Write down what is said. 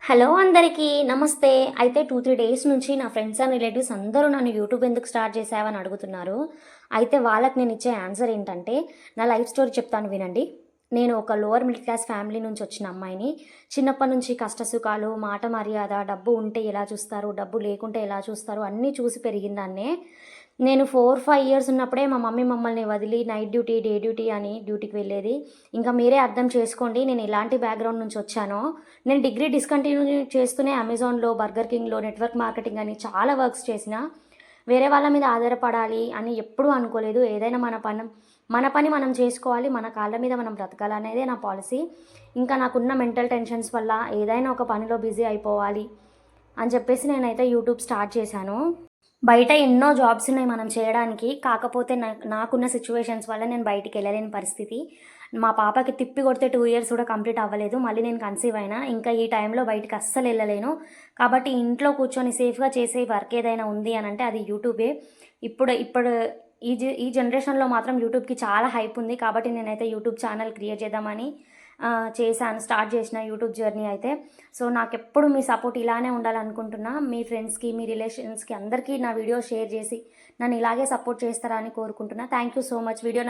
Hello అందరికీ నమస్తే. అయితే 2, 3 డేస్ నుంచి నా ఫ్రెండ్స్ అండ్ రిలేటివ్స్ అందరూ నన్ను యూట్యూబ్ ఎందుకు స్టార్ట్ చేశావని అడుగుతున్నారు. అయితే వాళ్ళకి నేను ఇచ్చే ఆన్సర్ ఏంటంటే, నా లైఫ్ స్టోరీ చెప్తాను వినండి. నేను ఒక లోవర్ మిడిల్ క్లాస్ ఫ్యామిలీ నుంచి వచ్చిన అమ్మాయిని. చిన్నప్పటి నుంచి కష్టసుఖాలు, మాట మర్యాద, డబ్బు ఉంటే ఎలా చూస్తారు, డబ్బు లేకుంటే ఎలా చూస్తారు అన్నీ చూసి పెరిగిందాన్నే. నేను 4, 5 ఇయర్స్ ఉన్నప్పుడే మా మమ్మీ మమ్మల్ని వదిలి నైట్ డ్యూటీ, డే డ్యూటీ అని డ్యూటీకి వెళ్ళేది. ఇంకా మీరే అర్థం చేసుకోండి నేను ఎలాంటి బ్యాక్‌గ్రౌండ్ నుంచి వచ్చానో. నేను డిగ్రీ డిస్కంటిన్యూ చేస్తూనే అమెజాన్‌లో, బర్గర్ కింగ్‌లో నెట్వర్క్ మార్కెటింగ్ అని చాలా వర్క్స్ చేసిన. వేరే వాళ్ళ మీద ఆధారపడాలి అని ఎప్పుడూ అనుకోలేదు. ఏదైనా మన పని మనం చేసుకోవాలి. మన కాళ్ళ మీద మనం బ్రతకాలనేదే నా పాలిసీ. ఇంకా నాకున్న మెంటల్ టెన్షన్స్ వల్ల ఏదైనా ఒక పనిలో బిజీ అయిపోవాలి అని చెప్పేసి నేనైతే యూట్యూబ్ స్టార్ట్ చేశాను. బయట ఎన్నో జాబ్స్ ఉన్నాయి మనం చేయడానికి. కాకపోతే నాకున్న సిట్యుయేషన్స్ వల్ల నేను బయటికెళ్ళలేని పరిస్థితి. మా పాపకి తిప్పి కొడితే 2 ఇయర్స్ కూడా కంప్లీట్ అవ్వలేదు. మళ్ళీ నేను కన్సీవ్ అయినా. ఇంకా ఈ టైంలో బయటికి అస్సలెళ్ళలేను. కాబట్టి ఇంట్లో కూర్చొని సేఫ్‌గా చేసే వర్క్ ఏదైనా ఉంది అనంటే అది యూట్యూబే. ఇప్పుడు ఈ జనరేషన్‌లో మాత్రం యూట్యూబ్‌కి చాలా హైప్ ఉంది. కాబట్టి నేనైతే యూట్యూబ్ ఛానల్ క్రియేట్ చేద్దామని చేశాను. స్టార్ట్ చేసిన యూట్యూబ్ జర్నీ అయితే. సో, నాకెప్పుడు మీ సపోర్ట్ ఇలానే ఉండాలనుకుంటున్నా. మీ ఫ్రెండ్స్‌కి, మీ రిలేషన్స్‌కి అందరికీ నా వీడియో షేర్ చేసి నన్ను ఇలాగే సపోర్ట్ చేస్తారని కోరుకుంటున్నా. Thank you so much. Video